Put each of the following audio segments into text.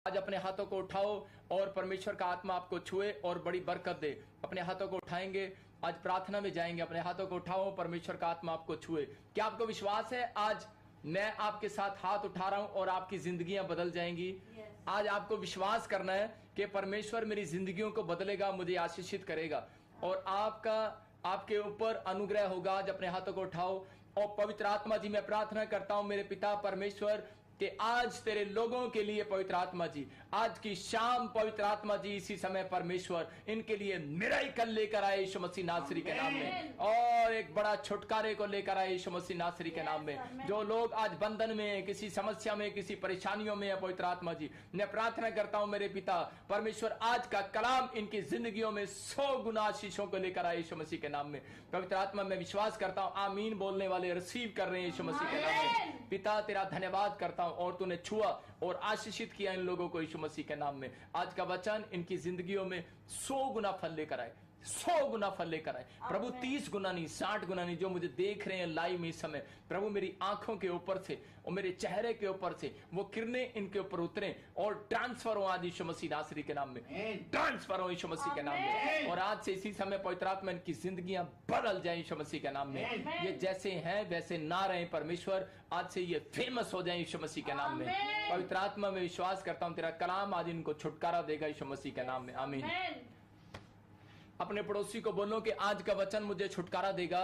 आज अपने हाथों को उठाओ और परमेश्वर का आत्मा आपको छुए और बड़ी बरकत दे। अपने हाथों को उठाएंगे, आज प्रार्थना में जाएंगे, अपने हाथों को उठाओ, परमेश्वर का आत्मा आपको छुए। क्या आपको विश्वास है आज मैं आपके साथ हाथ उठा रहा हूं और आपकी जिंदगियां बदल जाएंगी? आज आपको विश्वास करना है कि परमेश्वर मेरी जिंदगियों को बदलेगा, मुझे आशीषित करेगा और आपके ऊपर अनुग्रह होगा। आज अपने हाथों को उठाओ और पवित्र आत्मा जी मैं प्रार्थना करता हूं मेरे पिता परमेश्वर कि आज तेरे लोगों के लिए पवित्र आत्मा जी, आज की शाम पवित्र आत्मा जी इसी समय परमेश्वर इनके लिए मिरेकल लेकर आए यीशु मसीह नासरी के नाम में, और एक बड़ा छुटकारे को लेकर आए यीशु मसीह नासरी के नाम में। जो लोग आज बंधन में, किसी समस्या में, किसी परेशानियों में है, पवित्र आत्मा जी मैं प्रार्थना करता हूं मेरे पिता परमेश्वर आज का कलाम इनकी जिंदगियों में 100 गुना आशीषों को लेकर आए यीशु मसीह के नाम में। पवित्र आत्मा मैं विश्वास करता हूं आमीन बोलने वाले रिसीव कर रहे हैं यीशु मसीह के नाम में। पिता तेरा धन्यवाद करता हूं और तूने छुआ और आशीषित किया इन लोगों को यीशु मसीह के नाम में। आज का वचन इनकी जिंदगियों में 100 गुना फल लेकर आए, 100 गुना फल लेकर आए प्रभु, 30 गुना नहीं, 60 गुना नहीं। जो मुझे देख रहे हैं लाइव में इस समय प्रभु, मेरी आंखों के ऊपर से और मेरे चेहरे के ऊपर से वो किरणें इनके ऊपर उतरे और ट्रांसफर हो आज यीशु मसीह नासरी के नाम में, ट्रांसफर हो यीशु मसीह के नाम में। और आज से इसी समय पवित्र आत्मा इनकी जिंदगियां बदल जाए यीशु मसीह के नाम में। ये जैसे हैं वैसे ना रहे परमेश्वर, आज से ये फेमस हो जाए यीशु मसीह के नाम में। पवित्र आत्मा में विश्वास करता हूं तेरा कलाम आज इनको छुटकारा देगा यीशु मसीह के नाम में, आमीन। अपने पड़ोसी को बोलो कि आज का वचन मुझे छुटकारा देगा।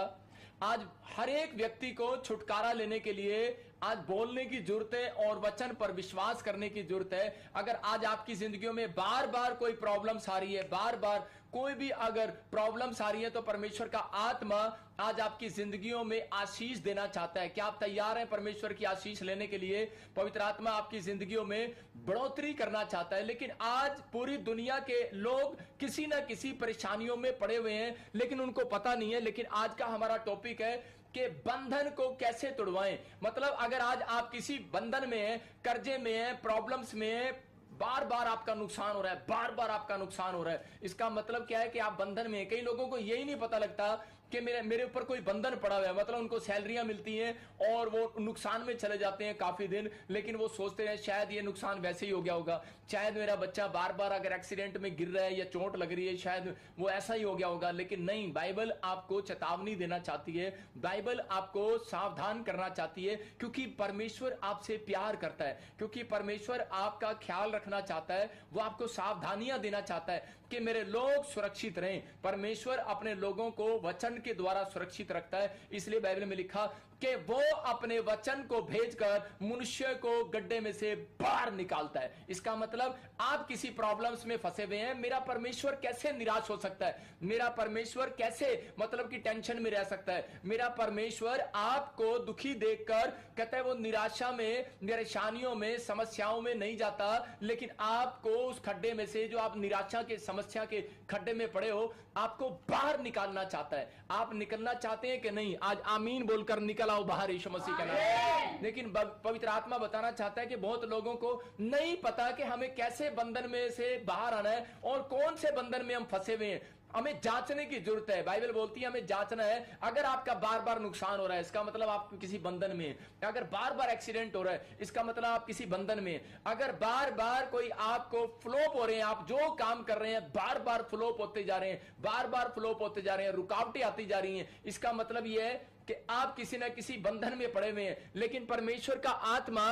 आज हर एक व्यक्ति को छुटकारा लेने के लिए आज बोलने की जरूरत है और वचन पर विश्वास करने की जरूरत है। अगर आज आपकी जिंदगियों में बार बार कोई प्रॉब्लम्स आ रही है, बार बार कोई भी अगर प्रॉब्लम्स आ रही है, तो परमेश्वर का आत्मा आज आपकी जिंदगियों में आशीष देना चाहता है। क्या आप तैयार हैं परमेश्वर की आशीष लेने के लिए? पवित्र आत्मा आपकी जिंदगियों में बढ़ोतरी करना चाहता है। लेकिन आज पूरी दुनिया के लोग किसी ना किसी परेशानियों में पड़े हुए हैं, लेकिन उनको पता नहीं है। लेकिन आज का हमारा टॉपिक है कि बंधन को कैसे तोड़वाएं। मतलब अगर आज आप किसी बंधन में हैं, कर्जे में हैं, प्रॉब्लम्स में हैं, बार बार आपका नुकसान हो रहा है, बार बार आपका नुकसान हो रहा है, इसका मतलब क्या है कि आप बंधन में हैं। कई लोगों को यही नहीं पता लगता कि मेरे ऊपर कोई बंधन पड़ा हुआ है। मतलब उनको सैलरियां मिलती हैं और वो नुकसान में चले जाते हैं काफी दिन, लेकिन वो सोचते हैं शायद ये नुकसान वैसे ही हो गया होगा, शायद मेरा बच्चा बार बार अगर एक्सीडेंट में गिर रहा है या चोट लग रही है शायद वो ऐसा ही हो गया होगा। लेकिन नहीं, बाइबल आपको चेतावनी देना चाहती है, बाइबल आपको सावधान करना चाहती है, क्योंकि परमेश्वर आपसे प्यार करता है, क्योंकि परमेश्वर आपका ख्याल रखना चाहता है, वो आपको सावधानियां देना चाहता है कि मेरे लोग सुरक्षित रहें। परमेश्वर अपने लोगों को वचन के द्वारा सुरक्षित रखता है। इसलिए बाइबल में लिखा कि वो अपने वचन को भेजकर मनुष्य को गड्ढे में से बाहर निकालता है। इसका मतलब आप किसी प्रॉब्लम्स में फंसे हुए हैं, मेरा परमेश्वर कैसे निराश हो सकता है? मेरा परमेश्वर कैसे मतलब कि टेंशन में रह सकता है? मेरा परमेश्वर आपको दुखी देखकर कहता है वो निराशा में, परेशानियों में, समस्याओं में नहीं जाता, लेकिन आपको उस खड्डे में से, जो आप निराशा के समस्या के खड्डे में पड़े हो, आपको बाहर निकालना चाहता है। आप निकलना चाहते हैं कि नहीं? आज आमीन बोलकर निकल आओ बाहर यीशु मसीह का नाम। लेकिन पवित्र आत्मा बताना चाहता है कि बहुत लोगों को नहीं पता कि हमें कैसे बंधन में से बाहर आना है और कौन से बंधन में हम फंसे हुए हैं। हमें जांचने की जरूरत है। बाइबल बोलती है हमें जांचना है। अगर आपका बार बार नुकसान हो रहा है, इसका मतलब आप किसी बंधन में हैं। अगर बार बार एक्सीडेंट हो रहा है, इसका मतलब आप किसी बंधन में हैं। अगर बार बार कोई आपको फ्लॉप हो रहे हैं, आप जो काम कर रहे हैं बार बार फ्लॉप होते जा रहे हैं, बार बार फ्लॉप होते जा रहे हैं, रुकावटें आती जा रही हैं, इसका मतलब यह है कि आप किसी ना किसी बंधन में पड़े हुए हैं। लेकिन परमेश्वर का आत्मा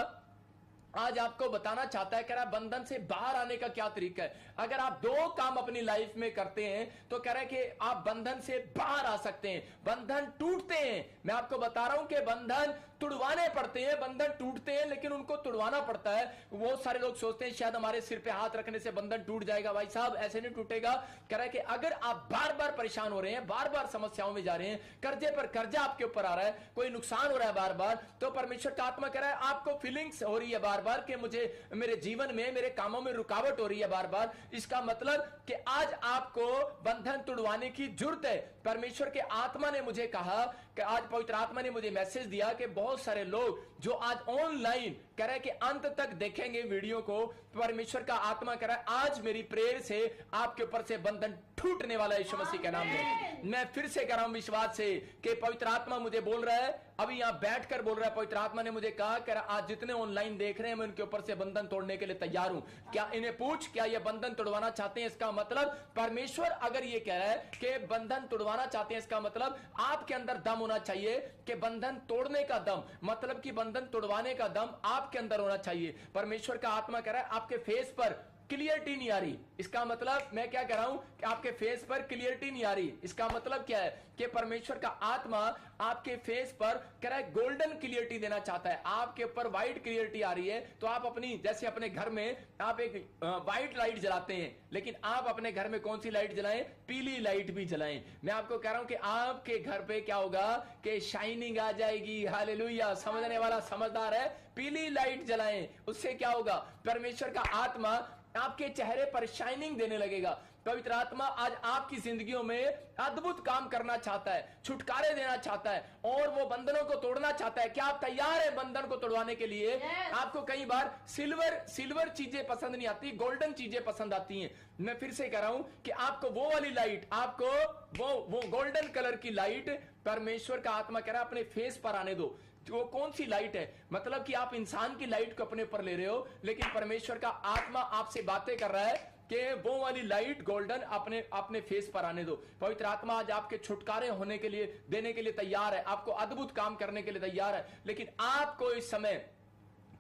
आज आपको बताना चाहता है कह रहा है बंधन से बाहर आने का क्या तरीका है। अगर आप 2 काम अपनी लाइफ में करते हैं तो कह रहा है कि आप बंधन से बाहर आ सकते हैं। बंधन टूटते हैं, मैं आपको बता रहा हूं कि बंधन तुड़वाने पड़ते हैं। बंधन टूटते हैं लेकिन उनको तुड़वाना पड़ता है। बहुत सारे लोग सोचते हैं शायद हमारे सिर पे हाथ रखने से बंधन टूट जाएगा। भाई साहब ऐसे नहीं टूटेगा। कह रहा है कि अगर आप बार बार परेशान हो रहे हैं, बार बार समस्याओं में जा रहे हैं, कर्जे पर कर्जा आपके ऊपर आ रहा है, कोई नुकसान हो रहा है बार बार, तो परमेश्वर का आत्मा कह रहा है आपको फीलिंग्स हो रही है बार बार कि मुझे मेरे जीवन में, मेरे कामों में रुकावट हो रही है बार बार। इसका मतलब कि आज आपको बंधन तुड़वाने की जरूरत है। परमेश्वर के आत्मा ने मुझे कहा कि आज पवित्र आत्मा ने मुझे मैसेज दिया कि बहुत सारे लोग जो आज ऑनलाइन कह रहा है कि अंत तक देखेंगे वीडियो को, परमेश्वर का आत्मा कह रहा है आज मेरी प्रेयर से आपके ऊपर से बंधन टूटने वाला है यीशु मसीह के नाम में। मैं फिर से कह रहा हूं विश्वास से कि पवित्र आत्मा मुझे बोल रहा है, अभी यहां बैठकर बोल रहा है, पवित्र आत्मा ने मुझे कहा कि आज जितने ऑनलाइन देख रहे हैं मैं उनके ऊपर से बंधन तोड़ने के लिए तैयार हूं। क्या इन्हें पूछ, क्या ये बंधन तोड़वाना चाहते हैं? इसका मतलब परमेश्वर अगर ये कह रहा है कि बंधन तोड़वाना चाहते हैं, इसका मतलब आपके अंदर दम होना चाहिए कि बंधन तोड़ने का दम, मतलब कि बंधन तोड़वाने का दम आपके अंदर होना चाहिए। परमेश्वर का आत्मा कह रहा है आपके फेस पर क्लियरिटी नहीं आ रही। इसका मतलब मैं क्या कह रहा हूं कि आपके फेस पर क्लियरिटी नहीं आ रही। इसका मतलब क्या है कि परमेश्वर का आत्मा आपके फेस पर कह रहा है गोल्डन क्लियरिटी देना चाहता है। आपके ऊपर व्हाइट क्लियरिटी आ रही है तो आप अपनी, जैसे अपने घर में आप एक व्हाइट लाइट जलाते हैं, लेकिन आप अपने घर में कौन सी लाइट जलाएं? पीली लाइट भी जलाएं। मैं आपको कह रहा हूं कि आपके घर पे क्या होगा कि शाइनिंग आ जाएगी। हालेलुया। समझने वाला समझदार है। पीली लाइट जलाएं, उससे क्या होगा? परमेश्वर का आत्मा आपके चेहरे पर शाइनिंग देने लगेगा। पवित्र आत्मा आज आपकी जिंदगियों में अद्भुत काम करना चाहता है, छुटकारे देना चाहता है और वो बंधनों को तोड़ना चाहता है। क्या आप तैयार हैं बंधन को तोड़वाने के लिए? आपको कई बार सिल्वर चीजें पसंद नहीं आती, गोल्डन चीजें पसंद आती हैं। मैं फिर से कह रहा हूं कि आपको वो वाली लाइट, आपको वो गोल्डन कलर की लाइट परमेश्वर का आत्मा कह रहा है अपने फेस पर आने दो। वो कौन सी लाइट है? मतलब कि आप इंसान की लाइट को अपने ऊपर ले रहे हो, लेकिन परमेश्वर का आत्मा आपसे बातें कर रहा है कि वो वाली लाइट गोल्डन अपने फेस पर आने दो। पवित्र आत्मा आज आपके छुटकारे होने के लिए, देने के लिए तैयार है, आपको अद्भुत काम करने के लिए तैयार है। लेकिन आपको इस समय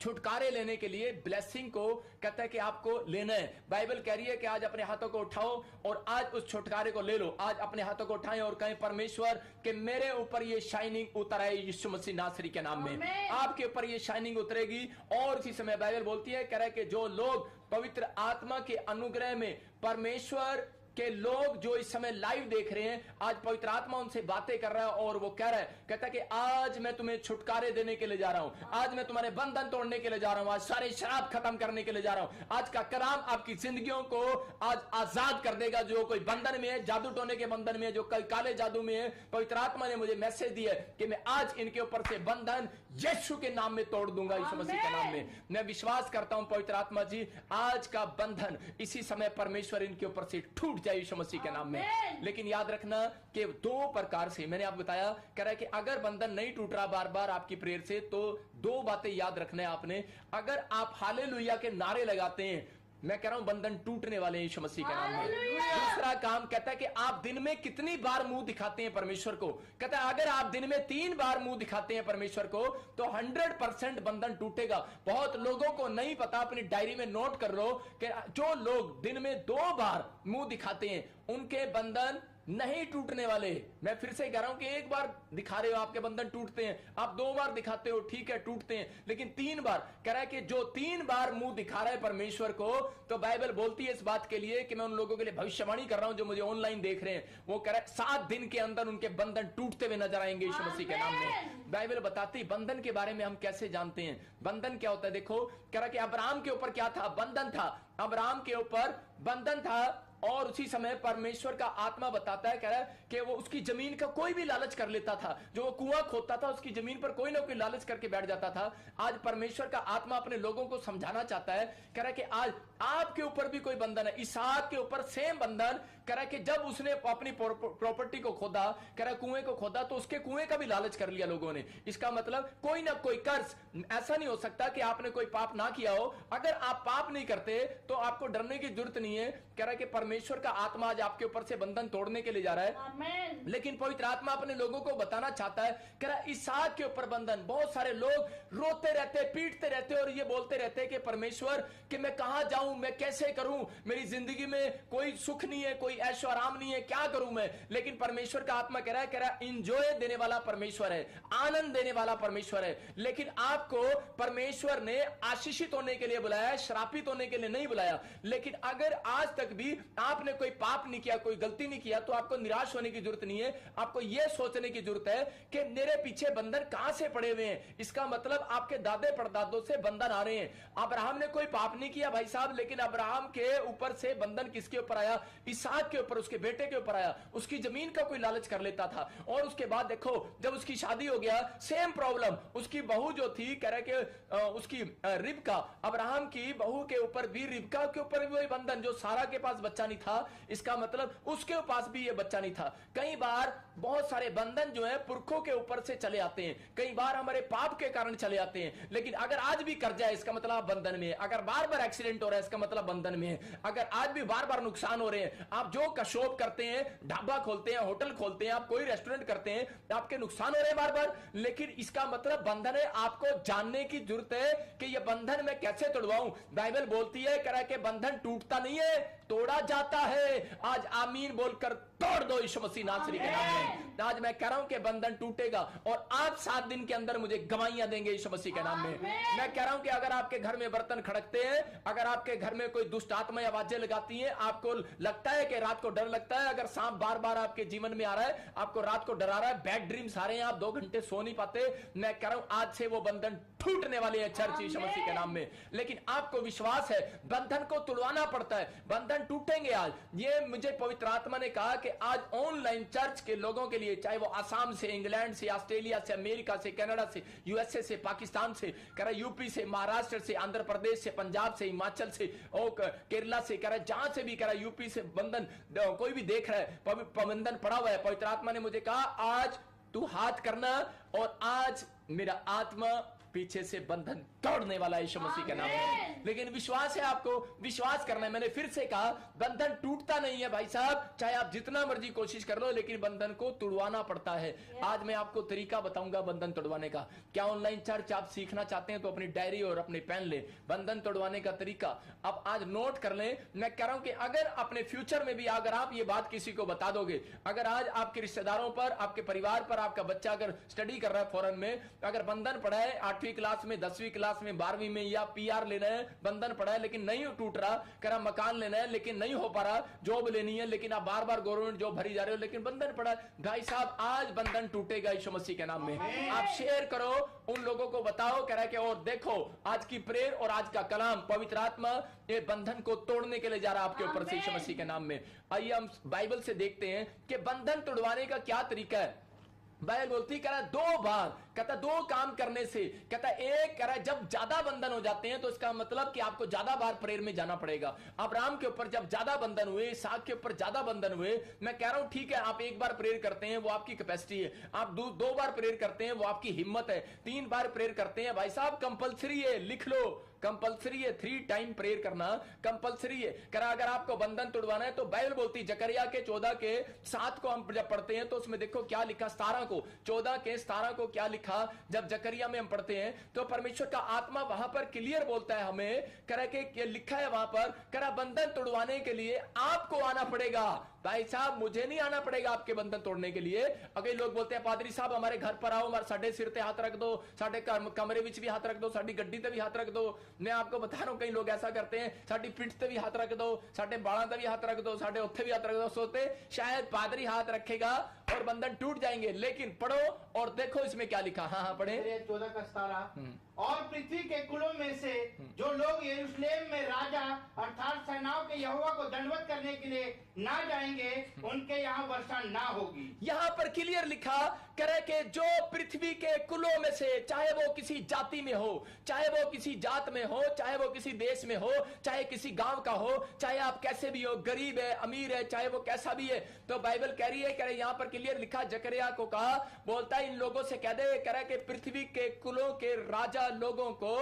छुटकारे लेने के लिए ब्लेसिंग को कहता है कि आपको लेना है। बाइबल कह रही है कि आज अपने हाथों को उठाओ और आज उस छुटकारे को ले लो। आज अपने हाथों को उठाएं और कहें परमेश्वर कि मेरे ऊपर ये शाइनिंग उतर आए यीशु मसीह नासरी के नाम में। आपके ऊपर ये शाइनिंग उतरेगी। और इसी समय बाइबल बोलती है, कह रहा है कि जो लोग पवित्र आत्मा के अनुग्रह में, परमेश्वर के लोग जो इस समय लाइव देख रहे हैं, आज पवित्र आत्मा उनसे बातें कर रहा है और वो कह रहा है, कहता है कि आज मैं तुम्हें छुटकारे देने के लिए जा रहा हूं, आज मैं तुम्हारे बंधन तोड़ने के लिए जा रहा हूं, आज सारे शराब खत्म करने के लिए जा रहा हूं। आज का कलाम आपकी जिंदगियों को आज आजाद कर देगा। जो कोई बंधन में है, जादू टोने के बंधन में है, जो कल काले जादू में है, पवित्र आत्मा ने मुझे मैसेज दिया है कि मैं आज इनके ऊपर से बंधन यीशु के नाम में तोड़ दूंगा, यीशु मसीह के नाम में। मैं विश्वास करता हूं पवित्र आत्मा जी आज का बंधन इसी समय परमेश्वर इनके ऊपर से टूट जाए यीशु मसीह के नाम में। लेकिन याद रखना कि दो प्रकार से मैंने आपको बताया, कह रहा है कि अगर बंधन नहीं टूट रहा बार बार आपकी प्रेयर से, तो दो बातें याद रखना है आपने। अगर आप हालेलुया के नारे लगाते हैं, मैं कह रहा हूं बंधन टूटने वाले हैं यीशु मसीह के नाम में। दूसरा काम कहता है कि आप दिन में कितनी बार मुंह दिखाते हैं परमेश्वर को। कहता है अगर आप दिन में 3 बार मुंह दिखाते हैं परमेश्वर को तो 100% बंधन टूटेगा। बहुत लोगों को नहीं पता, अपनी डायरी में नोट कर लो कि जो लोग दिन में 2 बार मुंह दिखाते हैं उनके बंधन नहीं टूटने वाले। मैं फिर से कह रहा हूं कि एक बार दिखा रहे हो आपके बंधन टूटते हैं, आप 2 बार दिखाते हो ठीक है टूटते हैं, लेकिन 3 बार कह रहा है कि जो 3 बार मुंह दिखा रहा है परमेश्वर को, तो बाइबल बोलती है इस बात के लिए कि मैं उन लोगों के लिए भविष्यवाणी कर रहा हूं जो मुझे ऑनलाइन देख रहे हैं। वो कह रहा है 7 दिन के अंदर उनके बंधन टूटते हुए नजर आएंगे यीशु मसीह के नाम में। बाइबल बताती है बंधन के बारे में हम कैसे जानते हैं। बंधन क्या होता है? देखो, कह रहा है कि अब्राहम के ऊपर क्या था? बंधन था। अब्राहम के ऊपर बंधन था और उसी समय परमेश्वर का आत्मा बताता है, कह रहा है कि वो उसकी जमीन का कोई भी लालच कर लेता था। जो वो कुआं खोदता था उसकी जमीन पर कोई ना कोई लालच करके बैठ जाता था। आज परमेश्वर का आत्मा अपने लोगों को समझाना चाहता है, कह रहा है कि आज आपके ऊपर भी कोई बंधन है। इसहाक के ऊपर सेम बंधन, कह रहा है कि जब उसने अपनी प्रॉपर्टी को खोदा, कह रहा है कुएं को खोदा, तो उसके कुएं का भी लालच कर लिया लोगों ने। इसका मतलब कोई ना कोई कर्ज, ऐसा नहीं हो सकता कि आपने कोई पाप ना किया हो। अगर आप पाप नहीं करते तो आपको डरने की जरूरत नहीं है। कह रहा है कि परमेश्वर का आत्मा आज आपके ऊपर से बंधन तोड़ने के लिए जा रहा है। आमीन। लेकिन पवित्र आत्मा अपने लोगों को बताना चाहता है, कह रहा है इसहाक के ऊपर बंधन। बहुत सारे लोग रोते रहते, पीटते रहते और ये बोलते रहते कि परमेश्वर कि मैं कहां जाऊं, मैं कैसे करूं, मेरी जिंदगी में कोई सुख नहीं है, कोई ऐशो आराम नहीं है, क्या करूं मैं। लेकिन परमेश्वर का आत्मा कह रहा है इंजॉय देने वाला परमेश्वर है, आनंद देने वाला परमेश्वर है। लेकिन आपको परमेश्वर ने आशीषित होने के लिए बुलाया है, श्रापित होने के लिए नहीं बुलाया। लेकिन अगर आज तक भी आपने कोई पाप नहीं किया, कोई गलती नहीं किया, तो आपको निराश होने की जरूरत नहीं है। आपको यह सोचने की जरूरत है कि मेरे पीछे बंधन कहां से पड़े हुए हैं। इसका मतलब आपके दादे परदादों से बंधन आ रहे हैं। अब्राहम ने कोई पाप नहीं किया भाई साहब, लेकिन अब्राहम के ऊपर से बंधन किसके ऊपर आया? इसहाक के ऊपर, उसके बेटे के ऊपर आया। उसकी जमीन का कोई लालच कर लेता था, और उसके बाद देखो जब उसकी शादी हो गया, सेम प्रॉब्लम। उसकी बहू जो थी, कह रहे कि उसकी रिबका, अब्राहम की बहू के ऊपर भी, रिबका के ऊपर भी वही बंधन। जो सारा के पास बच्चा नहीं था, इसका मतलब उसके पास भी ये बच्चा नहीं था। कई बार बहुत सारे बंधन जो है पुरखों के ऊपर से चले आते हैं, कई बार हमारे पाप के कारण चले आते हैं। लेकिन अगर आज भी कर्जा है, इसका मतलब आप बंधन में है। अगर बार बार एक्सीडेंट हो रहा है, इसका मतलब बंधन में है। अगर आज भी बार बार नुकसान हो रहे हैं, आप जो कशोप करते हैं, ढाबा खोलते हैं, होटल खोलते हैं, आप कोई रेस्टोरेंट करते हैं, आपके नुकसान हो रहे हैं बार बार, लेकिन इसका मतलब बंधन है। आपको जानने की जरूरत है कि यह बंधन मैं कैसे तोड़वाऊं। बाइबल बोलती है कह रहा है कि बंधन टूटता नहीं है, तोड़ा जाता है। आज आमीन बोलकर तोड़ दो यीशु मसीह नासरी के नाम में। आज मैं कह रहा हूं कि बंधन टूटेगा, और आप 7 दिन के अंदर मुझे गवाहियां देंगे यीशु मसीह के नाम में। मैं कह रहा हूं कि अगर आपके घर में बर्तन खड़कते हैं, अगर आपके घर में कोई दुष्ट आत्माएं आवाजें लगाती हैं, आपको लगता है कि रात को डर लगता है, अगर सांप बार बार आपके जीवन में आ रहा है, आपको रात को डरा रहा है, बैड ड्रीम्स आ रहे हैं, आप 2 घंटे सो नहीं पाते, मैं कह रहा हूं आज से वो बंधन टूटने वाले हैं चर्च यीशु मसीह के नाम में। लेकिन आपको विश्वास है, बंधन को तुड़वाना पड़ता है, बंधन टूटेंगे आज। ये मुझे पवित्र आत्मा ने कहा कि आज ऑनलाइन चर्च के लोगों के लिए, चाहे वो आसाम से, इंग्लैंड से, ऑस्ट्रेलिया से, अमेरिका से, कनाडा से, यूएसए से, पाकिस्तान से, कह रहा यूपी से, महाराष्ट्र से, आंध्र प्रदेश से, पंजाब से, हिमाचल से, और केरला से, कह रहा जहां से भी, कह रहा यूपी से बंधन कोई भी देख रहा है, बंधन पड़ा हुआ है, पवित्र आत्मा ने मुझे कहा आज तू हाथ करना, और आज मेरा आत्मा पीछे से बंधन तोड़ने वाला यीशु मसीह के नाम में। लेकिन विश्वास है, आपको विश्वास करना है। मैंने फिर से कहा बंधन टूटता नहीं है भाई साहब, चाहे आप जितना मर्जी कोशिश कर लो, लेकिन बंधन को तोड़वाना पड़ता है। आज मैं आपको तरीका बताऊंगा बंधन तोड़वाने का। क्या ऑनलाइन चर्च आप सीखना चाहते हैं तो अपनी डायरी और अपने पेन ले, बंधन तोड़वाने का तरीका अब आज नोट कर लें। मैं कह रहा हूं कि अगर अपने फ्यूचर में भी अगर आप ये बात किसी को बता दोगे, अगर आज आपके रिश्तेदारों पर, आपके परिवार पर, आपका बच्चा अगर स्टडी कर रहा है फॉरेन में, अगर बंधन पड़ा है 8वीं क्लास में, 10वीं क्लास में, 12वीं में, या पीआर लेना है, बंधन पड़ा है लेकिन नहीं टूट रहा, कह रहा मकान लेना है लेकिन नहीं हो पा रहा, जॉब लेनी है लेकिन आप बार बार गवर्नमेंट जॉब भरी जा रहे हो लेकिन बंधन पड़ा है, भाई साहब आज बंधन टूटेगा यीशु मसीह के नाम में। आप शेयर करो, उन लोगों को बताओ, कह रहा है कि और देखो आज की प्रेयर और आज का कलाम, पवित्र आत्मा ये बंधन को तोड़ने के लिए जा रहा है आपके ऊपर से यीशु मसीह के नाम में। आइए हम बाइबल से देखते हैं कि बंधन तोड़वाने का क्या तरीका है। बाइबल बोलती कह रहा 2 बार, कहता 2 काम करने से, कहता एक कह रहा जब ज्यादा बंधन हो जाते हैं तो इसका मतलब कि आपको ज्यादा बार प्रेयर में जाना पड़ेगा। अब्राहम के ऊपर जब ज्यादा बंधन हुए, इसहाक के ऊपर ज्यादा बंधन हुए, मैं कह रहा हूं ठीक है आप 1 बार प्रेयर करते हैं वो आपकी कैपेसिटी है, आप 2 बार प्रेयर करते हैं वो आपकी हिम्मत है, 3 बार प्रेयर करते हैं भाई साहब कंपलसरी है, लिख लो कंपलसरी है, 3 टाइम प्रेयर करना कंपलसरी है। करा अगर आपको बंधन तोड़वाना है तो बाइबल बोलती जकरिया के 14 के 7 को हम जब पढ़ते हैं तो उसमें देखो क्या लिखा, 17 को 14 के 17 को क्या लिखा, जब जकरिया में हम पढ़ते हैं तो परमेश्वर का आत्मा वहां पर क्लियर बोलता है हमें, करा के लिखा है वहां पर, करा बंधन तोड़वाने के लिए आपको आना पड़ेगा। भाई साहब मुझे नहीं आना पड़ेगा आपके बंधन तोड़ने के लिए। अगर लोग बोलते हैं पादरी साहब हमारे घर पर आओ, हमारे साडे सिर पे हाथ रख दो, साडे कमरे विच भी हाथ रख दो, साडी गड्डी ते भी हाथ रख दो। मैं आपको बता रहा हूं कई लोग ऐसा करते हैं, साडी पिठ ते भी हाथ रख दो, साडे बालों ते भी हाथ रख दो, साडे उत्थे भी हाथ रख दो, सोते शायद पादरी हाथ रखेगा और बंधन टूट जाएंगे। लेकिन पढ़ो और देखो इसमें क्या लिखा। हाँ पढ़े 14 का 17। और पृथ्वी के कुलों में से जो लोग यरूशलेम में राजा अर्थात सेनाओं के यहोवा को दंडवत करने के लिए ना जाएंगे, उनके यहाँ वर्षा ना होगी। यहाँ पर क्लियर लिखा करे कि जो पृथ्वी के कुलों में से, चाहे वो किसी जाति में हो, चाहे वो किसी जात में हो, चाहे वो किसी देश में हो, चाहे किसी गांव का हो, चाहे आप कैसे भी हो, गरीब है अमीर है, चाहे वो कैसा भी है, तो बाइबल कह रही है, कह रहे यहाँ पर क्लियर लिखा, जकरिया को कहा, बोलता है इन लोगों से कह दे, कह रहा कि पृथ्वी के कुलों के राजा लोगों को,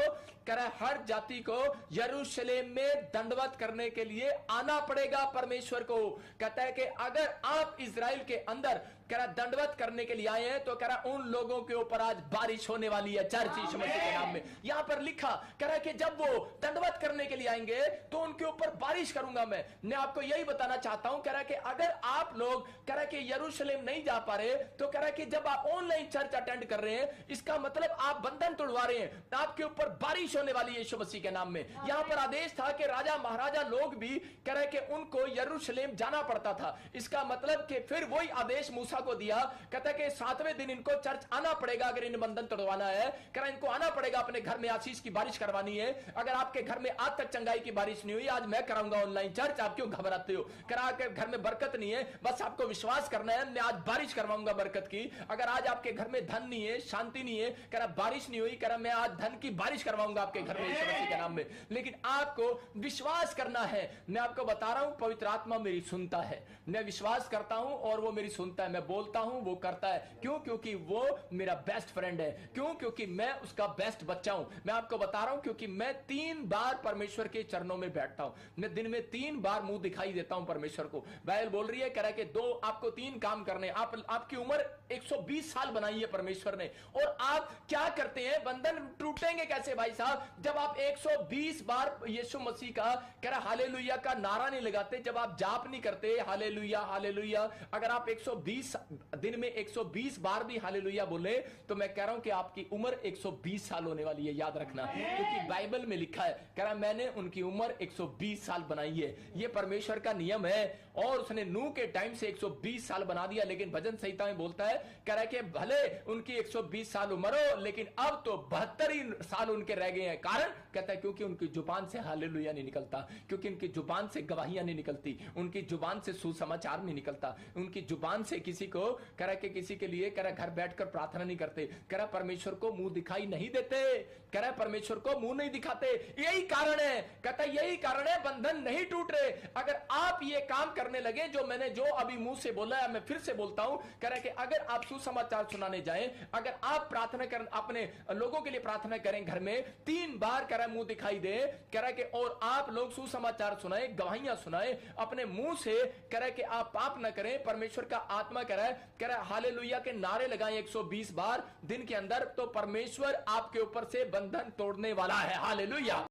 कह रहा हर जाति को यरूशलेम में दंडवत करने के लिए आना पड़ेगा परमेश्वर को। कहता है कि अगर आप इजराइल के अंदर कह रहा दंडवत करने के लिए आए हैं तो कह रहा उन लोगों के ऊपर आज बारिश होने वाली है चर्च यीशु मसीह के नाम में। यहां पर लिखा कह रहा कि जब वो दंडवत करने के लिए आएंगे तो उनके ऊपर बारिश करूंगा मैं आपको यही बताना चाहता हूं। कह रहा कि अगर आप लोग कह रहा कि यरूशलेम नहीं जा पा रहे तो कह रहा कि जब आप ऑनलाइन चर्च अटेंड कर रहे हैं इसका मतलब आप बंधन तोड़वा रहे हैं। आपके ऊपर बारिश होने वाली है यीशु मसीह के नाम में। यहां पर आदेश था कि राजा महाराजा लोग भी कह रहे कि उनको यरूशलेम जाना पड़ता था। इसका मतलब कि फिर वही आदेश मूसा को दिया, कहता है कि 7वें दिन इनको चर्च आना पड़ेगा। अगर इन बंधन तोड़वाना है, कह रहा इनको आना पड़ेगा, अपने घर में आशीष की बारिश करवानी है। अगर आपके घर में आज तक चंगाई की बारिश नहीं हुई, आज मैं कराऊंगा ऑनलाइन चर्च, आप क्यों घबराते हो? कह रहा कि घर में बरकत नहीं है, बस आपको विश्वास करना है, मैं आज बारिश करवाऊंगा बरकत की। अगर आज आपके घर में धन नहीं है, शांति नहीं है, कह रहा बारिश नहीं हुई, कह रहा मैं आज धन की बारिश करवाऊंगा आपके घर में यीशु मसीह के नाम में। लेकिन आपको विश्वास करना है। मैं आपको बता रहा हूं, पवित्र आत्मा मेरी सुनता है, मैं विश्वास करता हूं और वो मेरी सुनता है। मैं बोलता हूं, वो करता है। क्यों? क्योंकि वो मेरा बेस्ट फ्रेंड है। क्यों? क्योंकि मैं उसका बेस्ट बच्चा हूं। मैं आपको बता रहा हूं, क्योंकि मैं 3 बार परमेश्वर के चरणों में बैठता हूं। मैं दिन में 3 बार मुंह दिखाई देता हूं परमेश्वर को। बाइबल बोल रही है, कह रहा है कि आपको 3 काम करने। आपकी उम्र 120 साल बनाई है परमेश्वर ने, और आप क्या करते हैं? बंधन टूटेंगे कैसे भाई साहब? जब आप 120 बार यीशु मसीह का कह रहा हालेलुया का नारा नहीं लगाते, जब आप जाप नहीं करते हालेलुया हालेलुया, अगर आप 120 दिन में 120 बार भी हालेलुया बोले, तो मैं कह रहा हूं कि आपकी उम्र 120 साल होने वाली है। याद रखना, क्योंकि बाइबल में लिखा है, कह रहा मैंने उनकी उम्र 120 साल बनाई है। ये परमेश्वर का नियम है, और उसने नूह के टाइम से 120 साल बना दिया। लेकिन भजन संहिता में बोलता है, कह रहा है कि भले उनकी 120 साल उम्र हो, लेकिन अब तो 72 ही साल उनके रह गए हैं। कारण कहता है क्योंकि उनकी जुबान से हालेलुया नहीं निकलता, क्योंकि उनकी जुबान से गवाहियां नहीं निकलती, उनकी जुबान से सुसमाचार नहीं निकलता, उनकी जुबान से किसी को कह रहा कि किसी के लिए कह रहा घर बैठकर प्रार्थना नहीं करते, कह रहा परमेश्वर को मुंह दिखाई नहीं देते, कह रहा परमेश्वर को मुंह नहीं दिखाते। यही कारण है, कहता यही कारण है बंधन नहीं टूट रहे। अगर आप ये काम करने लगे जो मैंने जो अभी मुंह से बोला है, मैं फिर से बोलता हूं, कह रहा कि अगर आप सुसमाचार सुनाने जाएं, अगर आप प्रार्थना करें, अपने लोगों के लिए प्रार्थना करें घर में 3 बार कह रहा मुंह दिखाई दे, कह रहा कि और आप लोग सुसमाचार सुनाए, गवाहियां सुनाए अपने मुंह से, कह रहा कि आप पाप ना करें, परमेश्वर का आत्मा कह रहा है हालेलुया के नारे लगाएं 120 बार दिन के अंदर, तो परमेश्वर आपके ऊपर से बंधन तोड़ने वाला है। हालेलुया।